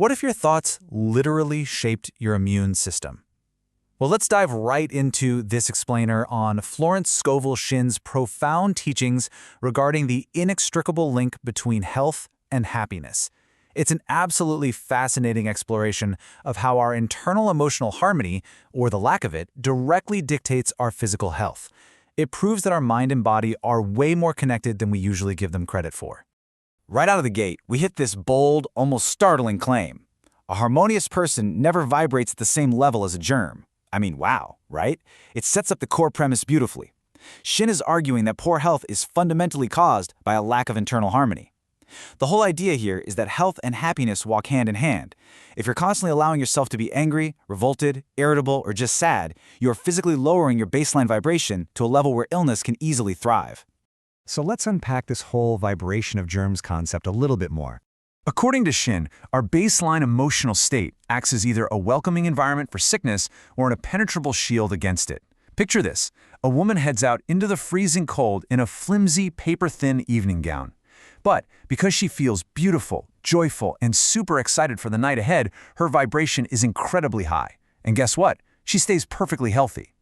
What if your thoughts literally shaped your immune system? Well, let's dive right into this explainer on Florence Scovel Shinn's profound teachings regarding the inextricable link between health and happiness. It's an absolutely fascinating exploration of how our internal emotional harmony, or the lack of it, directly dictates our physical health. It proves that our mind and body are way more connected than we usually give them credit for. Right out of the gate, we hit this bold, almost startling claim. A harmonious person never vibrates at the same level as a germ. I mean, wow, right? It sets up the core premise beautifully. Shinn is arguing that poor health is fundamentally caused by a lack of internal harmony. The whole idea here is that health and happiness walk hand in hand. If you're constantly allowing yourself to be angry, revolted, irritable, or just sad, you're physically lowering your baseline vibration to a level where illness can easily thrive. So let's unpack this whole vibration of germs concept a little bit more. According to Shinn, our baseline emotional state acts as either a welcoming environment for sickness or an impenetrable shield against it. Picture this. A woman heads out into the freezing cold in a flimsy, paper-thin evening gown. But because she feels beautiful, joyful, and super excited for the night ahead, her vibration is incredibly high. And guess what? She stays perfectly healthy.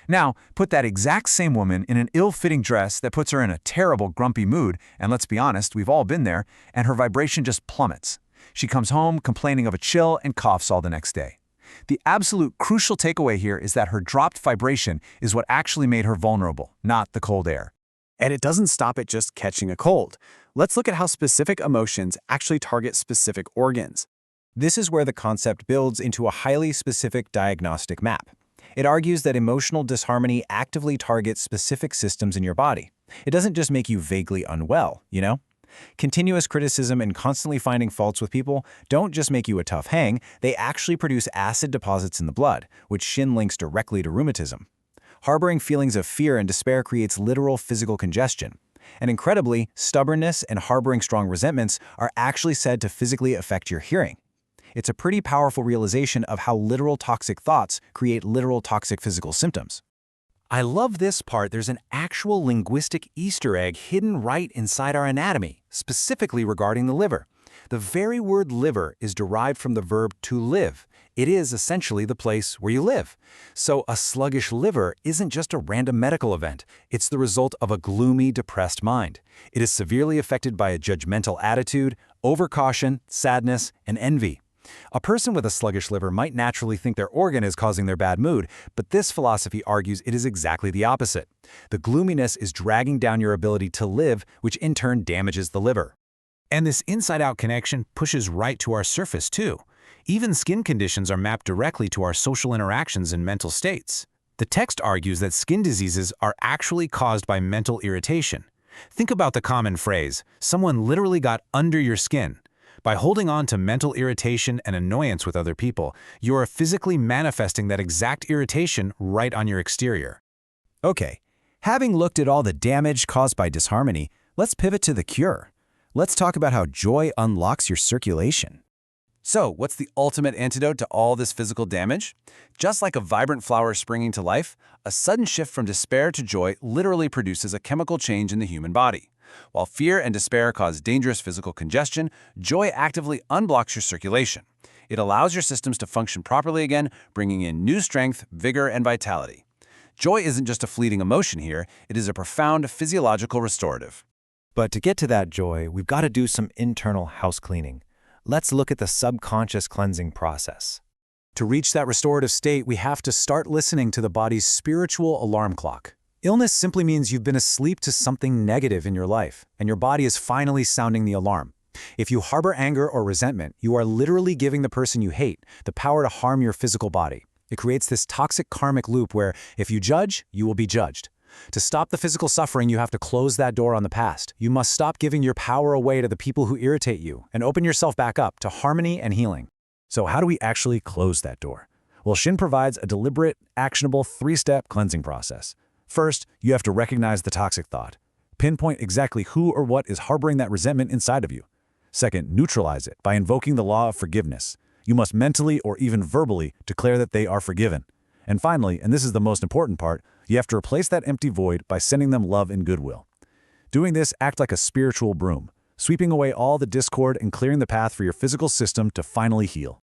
Now, put that exact same woman in an ill-fitting dress that puts her in a terrible, grumpy mood, and let's be honest, we've all been there, and her vibration just plummets. She comes home complaining of a chill and coughs all the next day. The absolute crucial takeaway here is that her dropped vibration is what actually made her vulnerable, not the cold air. And it doesn't stop at just catching a cold. Let's look at how specific emotions actually target specific organs. This is where the concept builds into a highly specific diagnostic map. It argues that emotional disharmony actively targets specific systems in your body. It doesn't just make you vaguely unwell, you know? Continuous criticism and constantly finding faults with people don't just make you a tough hang, they actually produce acid deposits in the blood, which Shinn links directly to rheumatism. Harboring feelings of fear and despair creates literal physical congestion. And incredibly, stubbornness and harboring strong resentments are actually said to physically affect your hearing. It's a pretty powerful realization of how literal toxic thoughts create literal toxic physical symptoms. I love this part. There's an actual linguistic Easter egg hidden right inside our anatomy, specifically regarding the liver. The very word liver is derived from the verb to live. It is essentially the place where you live. So a sluggish liver isn't just a random medical event. It's the result of a gloomy, depressed mind. It is severely affected by a judgmental attitude, overcaution, sadness, and envy. A person with a sluggish liver might naturally think their organ is causing their bad mood, but this philosophy argues it is exactly the opposite. The gloominess is dragging down your ability to live, which in turn damages the liver. And this inside-out connection pushes right to our surface too. Even skin conditions are mapped directly to our social interactions and mental states. The text argues that skin diseases are actually caused by mental irritation. Think about the common phrase, someone literally got under your skin. By holding on to mental irritation and annoyance with other people, you are physically manifesting that exact irritation right on your exterior. Okay, having looked at all the damage caused by disharmony, let's pivot to the cure. Let's talk about how joy unlocks your circulation. So, what's the ultimate antidote to all this physical damage? Just like a vibrant flower springing to life, a sudden shift from despair to joy literally produces a chemical change in the human body. While fear and despair cause dangerous physical congestion, joy actively unblocks your circulation. It allows your systems to function properly again, bringing in new strength, vigor, and vitality. Joy isn't just a fleeting emotion here, it is a profound physiological restorative. But to get to that joy, we've got to do some internal house cleaning. Let's look at the subconscious cleansing process. To reach that restorative state, we have to start listening to the body's spiritual alarm clock. Illness simply means you've been asleep to something negative in your life, and your body is finally sounding the alarm. If you harbor anger or resentment, you are literally giving the person you hate the power to harm your physical body. It creates this toxic karmic loop where if you judge, you will be judged. To stop the physical suffering, you have to close that door on the past. You must stop giving your power away to the people who irritate you and open yourself back up to harmony and healing. So how do we actually close that door? Well, Shinn provides a deliberate, actionable, 3-step cleansing process. First, you have to recognize the toxic thought. Pinpoint exactly who or what is harboring that resentment inside of you. Second, neutralize it by invoking the law of forgiveness. You must mentally or even verbally declare that they are forgiven. And finally, and this is the most important part, you have to replace that empty void by sending them love and goodwill. Doing this, act like a spiritual broom. sweeping away all the discord and clearing the path for your physical system to finally heal.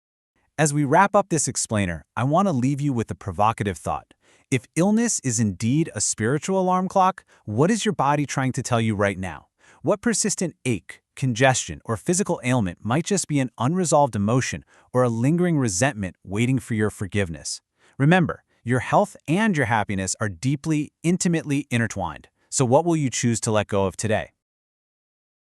As we wrap up this explainer, I want to leave you with a provocative thought. If illness is indeed a spiritual alarm clock, what is your body trying to tell you right now? What persistent ache, congestion, or physical ailment might just be an unresolved emotion or a lingering resentment waiting for your forgiveness? Remember, your health and your happiness are deeply, intimately intertwined. So what will you choose to let go of today?